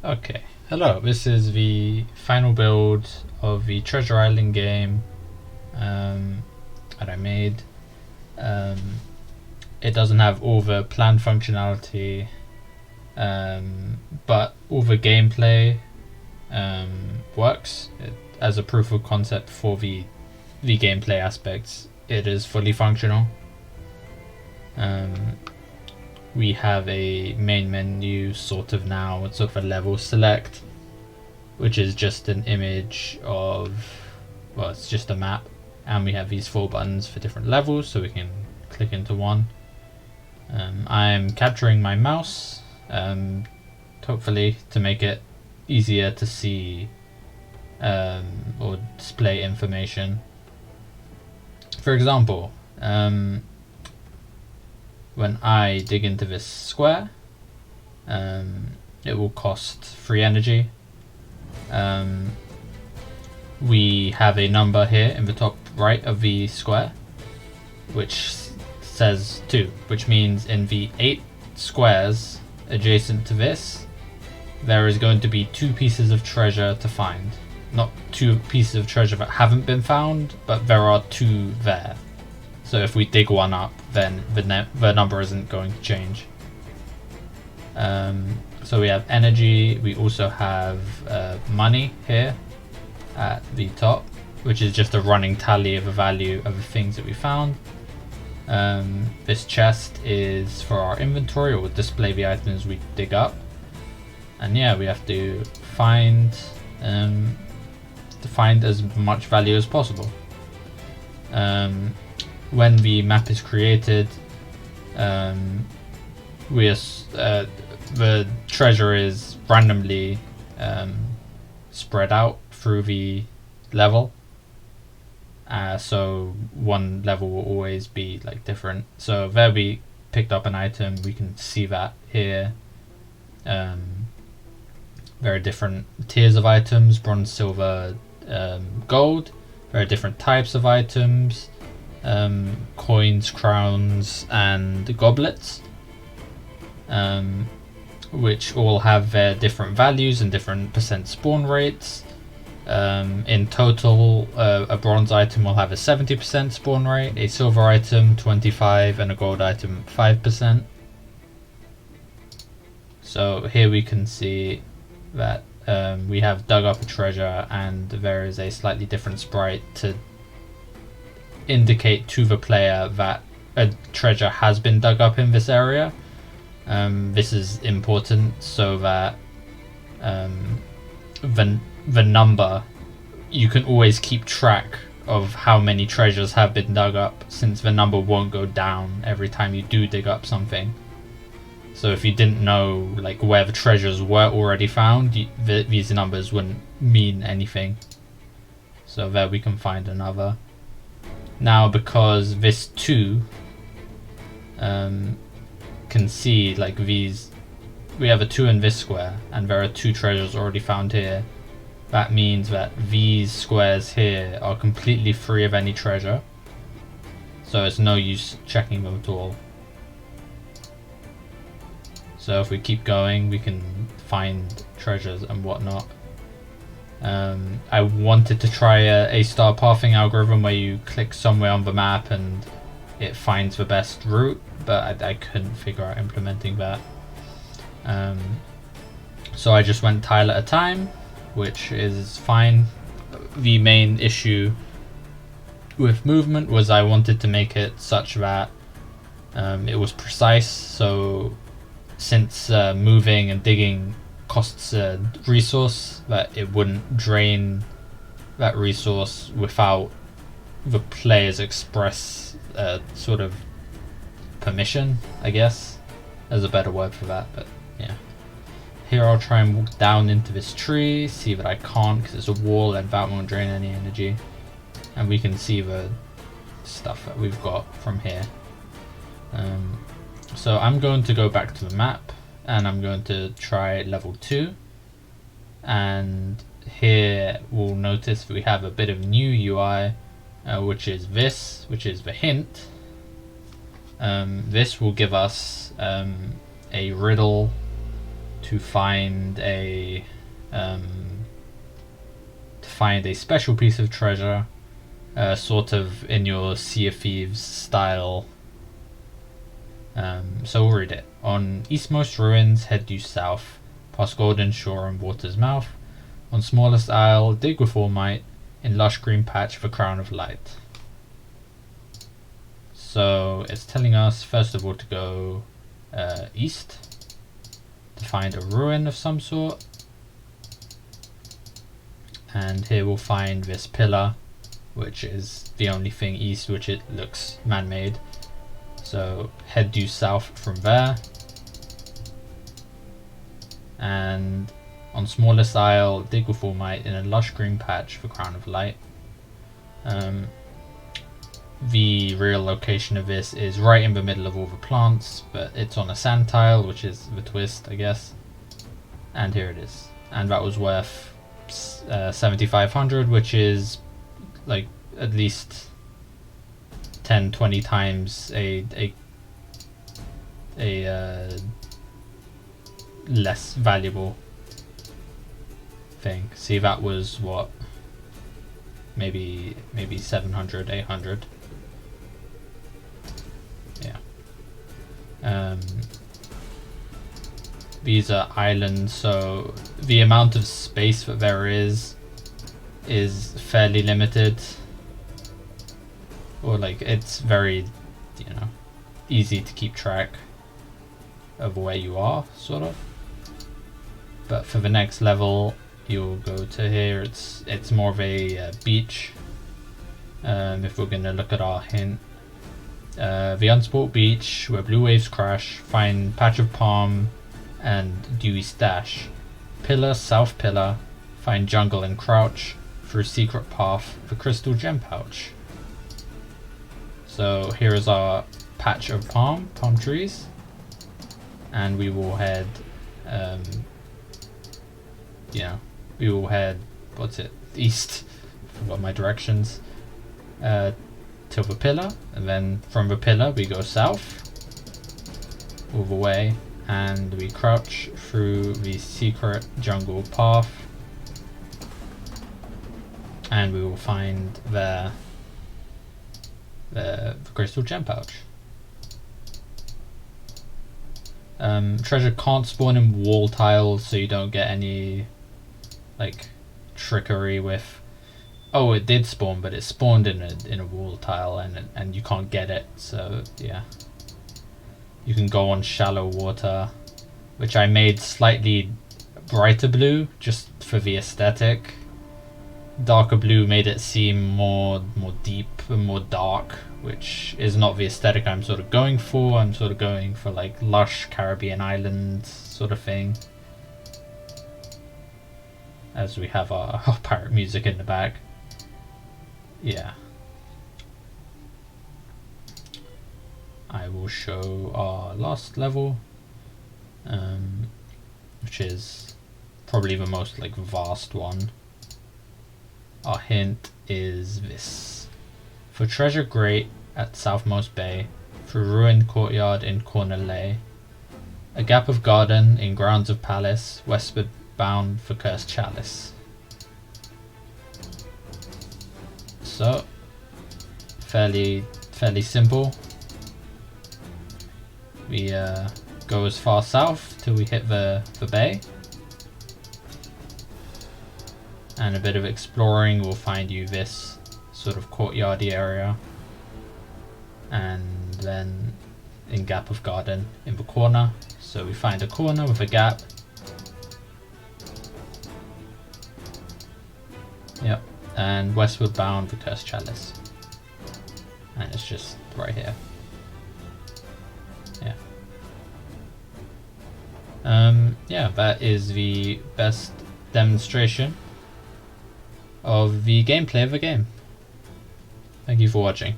Okay, hello, this is the final build of the Treasure Island game that I made. It doesn't have all the planned functionality, but all the gameplay works. As a proof of concept for the gameplay aspects, it is fully functional. We have a main menu sort of now, it's sort of a level select, which is just an image of, well, it's just a map, and we have these 4 buttons for different levels, so we can click into one. I'm capturing my mouse, hopefully to make it easier to see or display information. For example, when I dig into this square, it will cost 3 energy. We have a number here in the top right of the square, which says 2, which means in the 8 squares adjacent to this, there is going to be 2 pieces of treasure to find. Not 2 pieces of treasure that haven't been found, but there are 2 there. So if we dig one up, then the number isn't going to change. So we have energy, we also have money here at the top, which is just a running tally of the value of the things that we found. This chest is for our inventory, or display the items we dig up. And yeah, we have to find as much value as possible. When the map is created, the treasure is randomly spread out through the level. So one level will always be like different. So there we picked up an item, we can see that here. There are different tiers of items: bronze, silver, gold. There are different types of items: coins, crowns, and goblets, which all have their different values and different percent spawn rates. In total, a bronze item will have a 70% spawn rate, a silver item 25%, and a gold item 5%. So here we can see that we have dug up a treasure, and there is a slightly different sprite to indicate to the player that a treasure has been dug up in this area. This is important so that the number, you can always keep track of how many treasures have been dug up, since the number won't go down every time you do dig up something. So if you didn't know like where the treasures were already found, these numbers wouldn't mean anything. So there we can find another. Now, because this 2 can see like these, we have a 2 in this square, and there are 2 treasures already found here. That means that these squares here are completely free of any treasure, so it's no use checking them at all. So if we keep going, we can find treasures and whatnot. I wanted to try a star pathing algorithm where you click somewhere on the map and it finds the best route, but I couldn't figure out implementing that. So I just went tile at a time, which is fine. The main issue with movement was I wanted to make it such that it was precise. So since moving and digging costs a resource, that it wouldn't drain that resource without the player's express sort of permission, I guess. There's a better word for that, but yeah. Here I'll try and walk down into this tree, see that I can't because it's a wall and that won't drain any energy. And we can see the stuff that we've got from here. So I'm going to go back to the map, and I'm going to try level 2. And here we'll notice that we have a bit of new UI, which is the hint. This will give us a riddle to find a special piece of treasure, sort of in your Sea of Thieves style. So we'll read it. On eastmost ruins, head due south, past Golden Shore and Water's Mouth. On smallest isle, dig with all might, in lush green patch for crown of light. So it's telling us first of all to go east to find a ruin of some sort, and here we'll find this pillar, which is the only thing east which it looks man-made. So head due south from there, and on smallest isle, dig with all might in a lush green patch for crown of light. The real location of this is right in the middle of all the plants, but it's on a sand tile, which is the twist, I guess. And here it is, and that was worth 7,500, which is like at least 10-20 times a less valuable thing. See, that was what, maybe 700, 800. Yeah. These are islands, so the amount of space that there is fairly limited, or like it's very, easy to keep track of where you are, sort of. But for the next level, you'll go to here. It's more of a beach. If we're gonna look at our hint, the unsport beach where blue waves crash. Find patch of palm and dewy stash. Pillar, south pillar. Find jungle and crouch. Through secret path, the crystal gem pouch. So here is our patch of palm trees, and we will head, we will head, east, forgot my directions, to the pillar, and then from the pillar we go south, all the way, and we crouch through the secret jungle path, and we will find the crystal gem pouch. Treasure can't spawn in wall tiles, so you don't get any like trickery with, oh, it did spawn, but it spawned in a wall tile, and you can't get it. So yeah, you can go on shallow water, which I made slightly brighter blue just for the aesthetic. Darker blue made it seem more deep and more dark, which is not the aesthetic I'm sort of going for. I'm sort of going for like lush Caribbean islands sort of thing. As we have our pirate music in the back. Yeah. I will show our last level, which is probably the most like vast one. Our hint is this. For treasure great at southmost bay, through ruined courtyard in corner lay, a gap of garden in grounds of palace, westward bound for cursed chalice. So, fairly simple. We go as far south till we hit the bay. And a bit of exploring will find you this sort of courtyardy area, and then in gap of garden in the corner. So we find a corner with a gap. Yep, and westward bound for cursed chalice, and it's just right here. Yeah, that is the best demonstration of the gameplay of the game. Thank you for watching.